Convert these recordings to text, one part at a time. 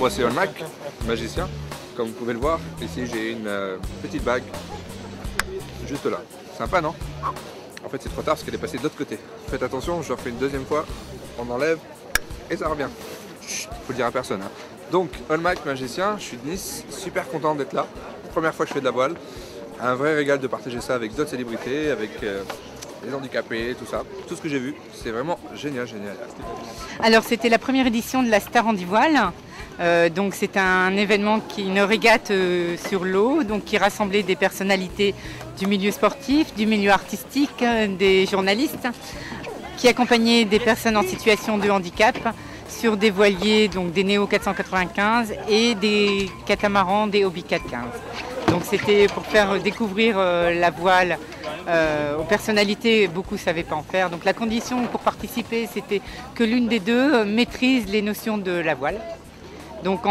moi c'est Olmac, magicien. Comme vous pouvez le voir, ici j'ai une petite bague, juste là. Sympa non? En fait c'est trop tard parce qu'elle est passée de l'autre côté. Faites attention, je le refais une deuxième fois, on enlève et ça revient. Chut, faut le dire à personne. Hein. Donc Olmac, magicien, je suis de Nice, super content d'être là. Première fois que je fais de la voile. Un vrai régal de partager ça avec d'autres célébrités, avec les handicapés, tout ça. Tout ce que j'ai vu, c'est vraiment génial, génial. Alors c'était la première édition de la Star Handivoile. Donc c'est un événement une régate sur l'eau, donc qui rassemblait des personnalités du milieu sportif, du milieu artistique, des journalistes, qui accompagnaient des personnes en situation de handicap sur des voiliers, donc des Néo 495 et des catamarans, des Hobby 415. Donc c'était pour faire découvrir la voile aux personnalités, beaucoup ne savaient pas en faire. Donc la condition pour participer, c'était que l'une des deux maîtrise les notions de la voile. Donc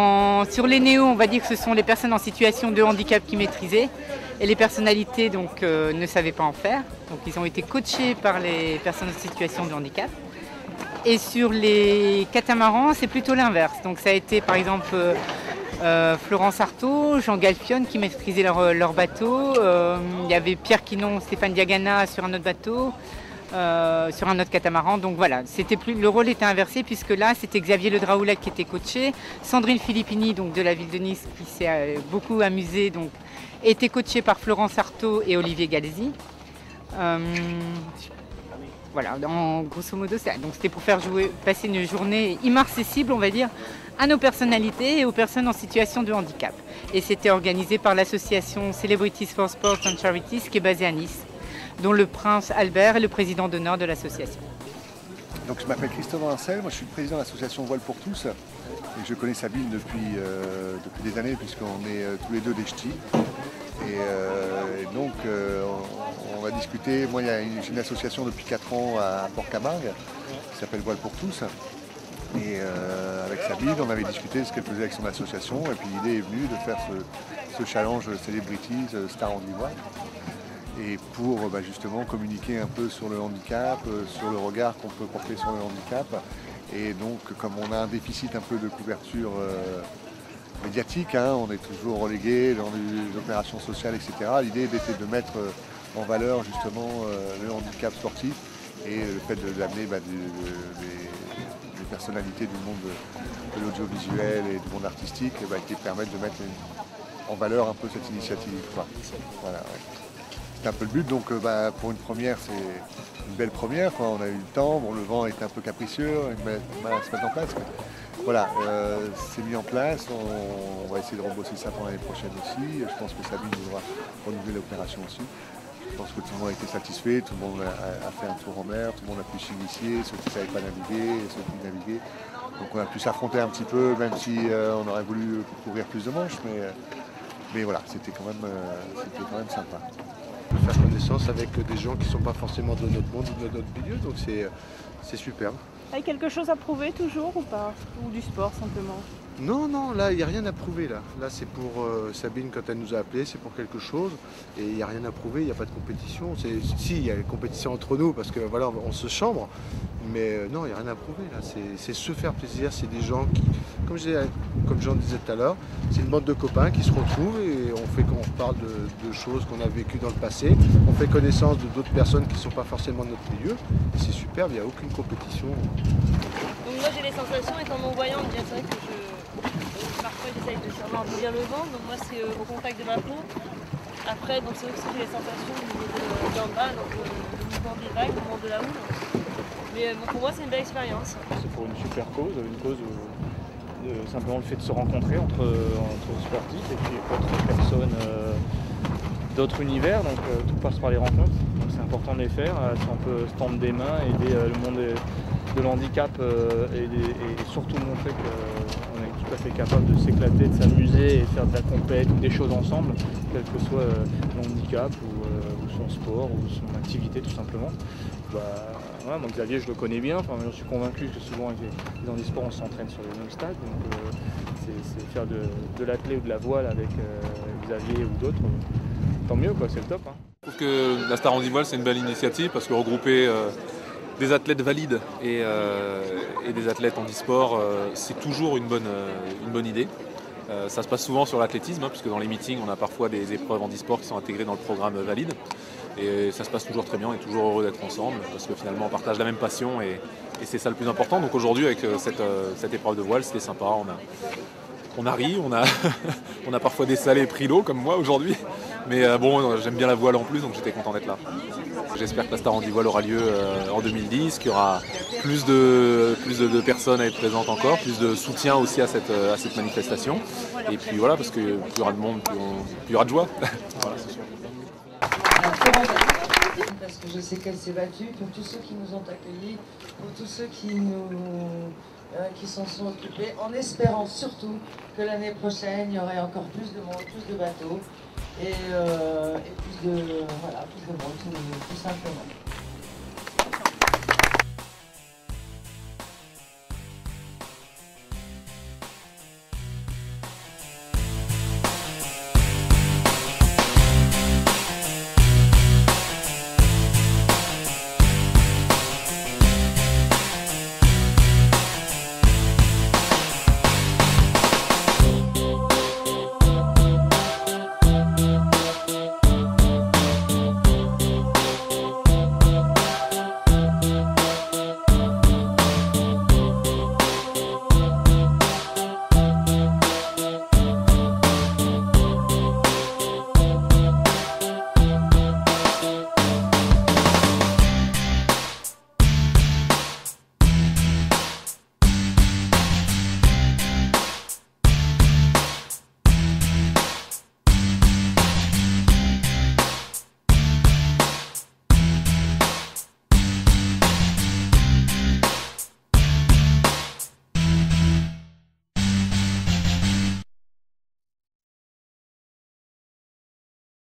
sur les néos, on va dire que ce sont les personnes en situation de handicap qui maîtrisaient et les personnalités donc, ne savaient pas en faire. Donc ils ont été coachés par les personnes en situation de handicap. Et sur les catamarans, c'est plutôt l'inverse. Donc ça a été par exemple Florence Artaud, Jean Galfionne qui maîtrisaient leur bateau. Il y avait Pierre Quinon, Stéphane Diagana sur un autre bateau. Sur un autre catamaran, donc voilà, le rôle était inversé puisque là c'était Xavier Le Draoulac qui était coaché, Sandrine Filippini donc de la ville de Nice qui s'est beaucoup amusée, donc était coachée par Florence Artaud et Olivier Galzi. Voilà, grosso modo, donc c'était pour faire passer une journée immarcessible, on va dire, à nos personnalités et aux personnes en situation de handicap. Et c'était organisé par l'association Celebrities for Sports and Charities qui est basée à Nice, dont le prince Albert est le président d'honneur de l'association. Donc je m'appelle Christophe Vincel, moi je suis le président de l'association Voile pour tous et je connais Sabine depuis des années puisqu'on est tous les deux des ch'tis. Et donc on va discuter, moi j'ai une association depuis 4 ans à Port-Camargue qui s'appelle Voile pour tous. Et avec Sabine, on avait discuté de ce qu'elle faisait avec son association et puis l'idée est venue de faire ce challenge Celebrities Star Handivoile. Et pour justement communiquer un peu sur le handicap, sur le regard qu'on peut porter sur le handicap. Et donc comme on a un déficit un peu de couverture médiatique, hein, on est toujours relégué dans les opérations sociales, etc. L'idée était de mettre en valeur justement le handicap sportif et le fait d'amener des personnalités du monde de l'audiovisuel et du monde artistique qui permettent de mettre en valeur un peu cette initiative, quoi. Voilà, ouais. C'est un peu le but, donc pour une première, c'est une belle première, quoi. On a eu le temps, bon, le vent était un peu capricieux, il va se mettre en place. Mais voilà, c'est mis en place, on va essayer de rebosser ça pour l'année prochaine aussi. Je pense que Sabine voudra renouveler l'opération aussi. Je pense que tout le monde a été satisfait, tout le monde a fait un tour en mer, tout le monde a pu s'initier, ceux qui ne savaient pas naviguer, ceux qui naviguaient. Donc on a pu s'affronter un petit peu, même si on aurait voulu couvrir plus de manches, mais voilà, c'était quand même sympa. Faire connaissance avec des gens qui ne sont pas forcément de notre monde ou de notre milieu, donc c'est superbe. Avec quelque chose à prouver toujours ou pas? Ou du sport simplement? Non, là, il n'y a rien à prouver. Là c'est pour Sabine, quand elle nous a appelés, c'est pour quelque chose. Et il n'y a rien à prouver, il n'y a pas de compétition. Si, il y a une compétition entre nous, parce que voilà, on se chambre. Mais non, il n'y a rien à prouver. Là, c'est se faire plaisir. C'est des gens qui, comme j'en disais tout à l'heure, c'est une bande de copains qui se retrouvent et on parle de choses qu'on a vécues dans le passé. On fait connaissance d'autres personnes qui ne sont pas forcément de notre milieu. Et c'est superbe, il n'y a aucune compétition. Donc moi j'ai les sensations, étant non-voyante, bien c'est vrai que parfois j'essaye de savoir d'où vient le vent, donc moi c'est au contact de ma peau. Après, donc c'est aussi les sensations au niveau d'en bas, donc le mouvement des vagues, le mouvement de la houle. Mais bon, pour moi c'est une belle expérience. C'est pour une super cause, simplement le fait de se rencontrer entre sportifs et puis d'autres personnes d'autres univers, donc tout passe par les rencontres. Donc c'est important de les faire, si on peut se tendre des mains, aider le monde de l'handicap et surtout montrer qu'on est tout à fait capable de s'éclater, de s'amuser et de faire de la compète ou des choses ensemble, quel que soit le handicap ou son sport ou son activité tout simplement. Voilà, moi Xavier je le connais bien, j'en suis convaincu que souvent avec les handisports on s'entraîne sur le même stade, donc c'est faire de l'athlé ou de la voile avec Xavier ou d'autres, tant mieux quoi, c'est le top. Hein. Je trouve que la Star Handivoile c'est une belle initiative parce que regrouper des athlètes valides et des athlètes en e-sport, c'est toujours une bonne idée. Ça se passe souvent sur l'athlétisme, puisque dans les meetings, on a parfois des épreuves en e-sport qui sont intégrées dans le programme valide. Et ça se passe toujours très bien, on est toujours heureux d'être ensemble, parce que finalement, on partage la même passion et c'est ça le plus important. Donc aujourd'hui, avec cette épreuve de voile, c'était sympa. On a ri, on a parfois des salés pris l'eau, comme moi aujourd'hui. Mais bon, j'aime bien la voile en plus, donc j'étais content d'être là. J'espère que la Star Handivoile aura lieu en 2010, qu'il y aura plus de personnes à être présentes encore, plus de soutien aussi à cette manifestation. Et puis voilà, parce que plus il y aura de monde, plus il y aura de joie. Voilà, c'est sûr. Parce que je sais qu'elle s'est battue, pour tous ceux qui nous ont accueillis, pour tous ceux qui s'en sont occupés, en espérant surtout que l'année prochaine, il y aurait encore plus de monde, plus de bateaux et plus de monde, tout simplement.